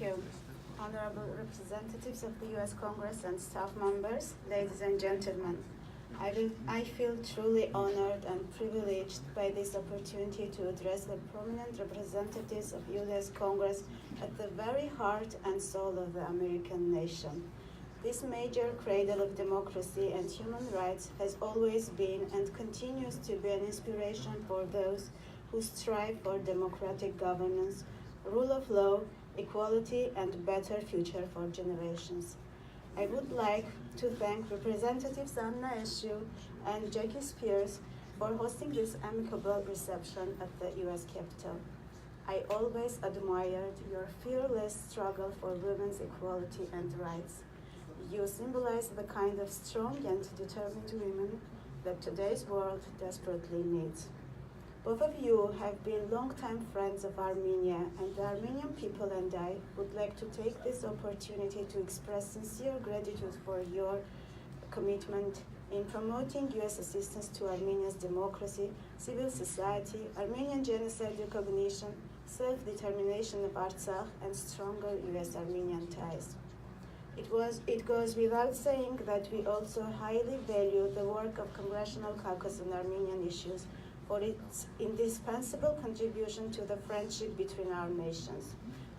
you. Honorable representatives of the U.S. Congress and staff members, ladies and gentlemen, I feel truly honored and privileged by this opportunity to address the prominent representatives of U.S. Congress at the very heart and soul of the American nation. This major cradle of democracy and human rights has always been and continues to be an inspiration for those who strive for democratic governance, rule of law, equality, and better future for generations. I would like to thank Representatives Anna Eshoo and Jackie Spears for hosting this amicable reception at the U.S. Capitol. I always admired your fearless struggle for women's equality and rights. You symbolize the kind of strong and determined women that today's world desperately needs. Both of you have been longtime friends of Armenia, and the Armenian people and I would like to take this opportunity to express sincere gratitude for your commitment in promoting U.S. assistance to Armenia's democracy, civil society, Armenian genocide recognition, self-determination of Artsakh, and stronger U.S.-Armenian ties. It goes without saying that we also highly value the work of Congressional Caucus on Armenian issues for its indispensable contribution to the friendship between our nations.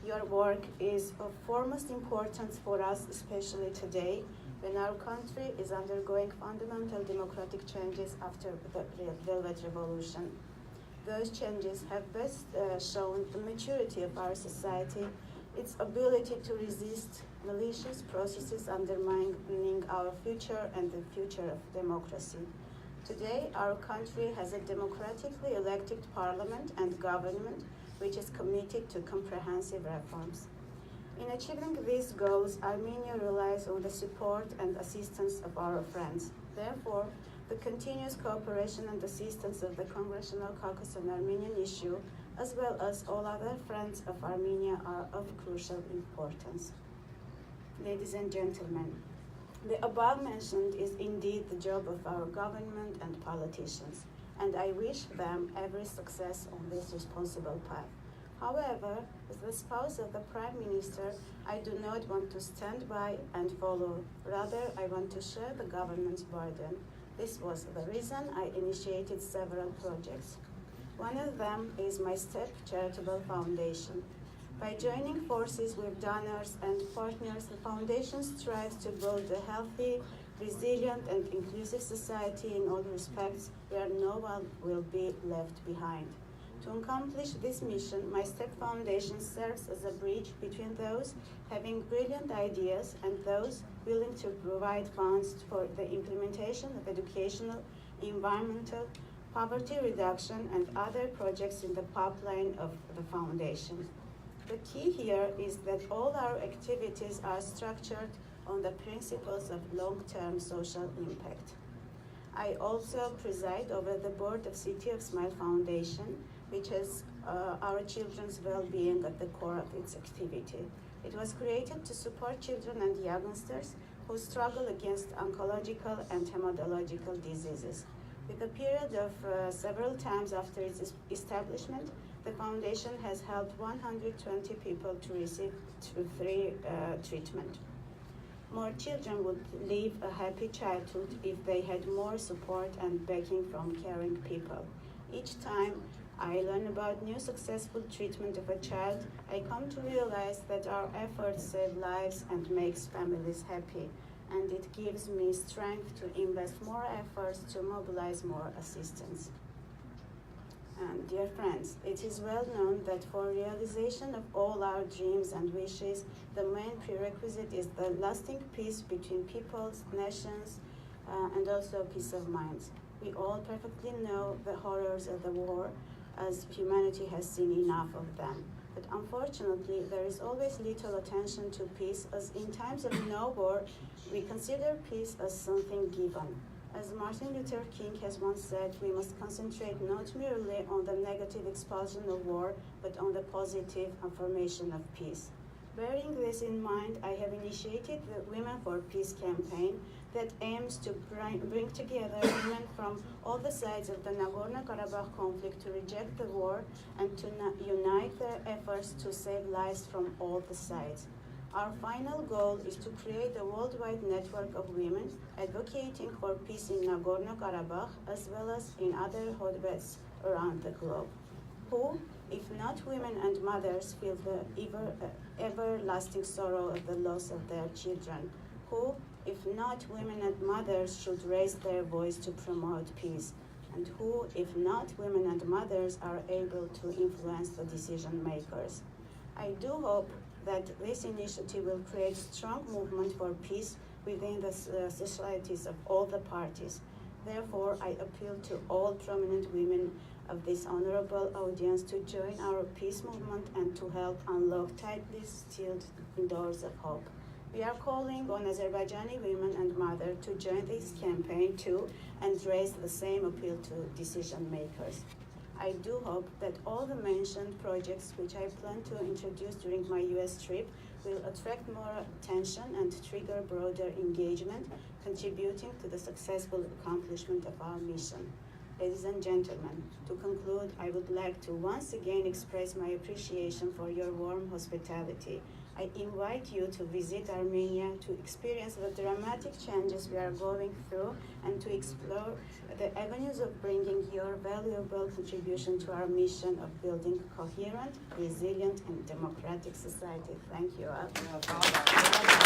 Your work is of foremost importance for us, especially today, when our country is undergoing fundamental democratic changes after the Velvet Revolution. Those changes have best shown the maturity of our society, its ability to resist malicious processes undermining our future and the future of democracy. Today, our country has a democratically elected parliament and government which is committed to comprehensive reforms. In achieving these goals, Armenia relies on the support and assistance of our friends. Therefore, the continuous cooperation and assistance of the Congressional Caucus on Armenian issue, as well as all other friends of Armenia, are of crucial importance. Ladies and gentlemen, the above mentioned is indeed the job of our government and politicians, and I wish them every success on this responsible path. However, as the spouse of the Prime Minister, I do not want to stand by and follow. Rather, I want to share the government's burden. This was the reason I initiated several projects. One of them is my STEP Charitable Foundation. By joining forces with donors and partners, the foundation strives to build a healthy, resilient, and inclusive society in all respects where no one will be left behind. To accomplish this mission, my STEP Foundation serves as a bridge between those having brilliant ideas and those willing to provide funds for the implementation of educational, environmental, poverty reduction, and other projects in the pipeline of the foundation. The key here is that all our activities are structured on the principles of long-term social impact. I also preside over the board of City of Smile Foundation, which has our children's well-being at the core of its activity. It was created to support children and youngsters who struggle against oncological and hematological diseases. With a period of several times after its establishment, the foundation has helped 120 people to receive free treatment. More children would live a happy childhood if they had more support and backing from caring people. Each time I learn about new successful treatment of a child, I come to realize that our efforts save lives and makes families happy, and it gives me strength to invest more efforts to mobilize more assistance. And dear friends, it is well known that for realization of all our dreams and wishes, the main prerequisite is the lasting peace between peoples, nations, and also peace of minds. We all perfectly know the horrors of the war, as humanity has seen enough of them. But unfortunately, there is always little attention to peace, as in times of no war, we consider peace as something given. As Martin Luther King has once said, we must concentrate not merely on the negative expulsion of war, but on the positive affirmation of peace. Bearing this in mind, I have initiated the Women for Peace campaign that aims to bring together women from all the sides of the Nagorno-Karabakh conflict to reject the war and to unite their efforts to save lives from all the sides. Our final goal is to create a worldwide network of women advocating for peace in Nagorno-Karabakh as well as in other hotbeds around the globe, who, if not women and mothers, feel the everlasting sorrow of the loss of their children, who, if not women and mothers, should raise their voice to promote peace, and who, if not women and mothers, are able to influence the decision makers. I do hope that this initiative will create strong movement for peace within the societies of all the parties. Therefore, I appeal to all prominent women of this honorable audience to join our peace movement and to help unlock tightly sealed doors of hope. We are calling on Azerbaijani women and mothers to join this campaign too and raise the same appeal to decision makers. I do hope that all the mentioned projects which I plan to introduce during my US trip will attract more attention and trigger broader engagement, contributing to the successful accomplishment of our mission. Ladies and gentlemen, to conclude, I would like to once again express my appreciation for your warm hospitality. I invite you to visit Armenia to experience the dramatic changes we are going through and to explore the avenues of bringing your valuable contribution to our mission of building a coherent, resilient, and democratic society. Thank you all.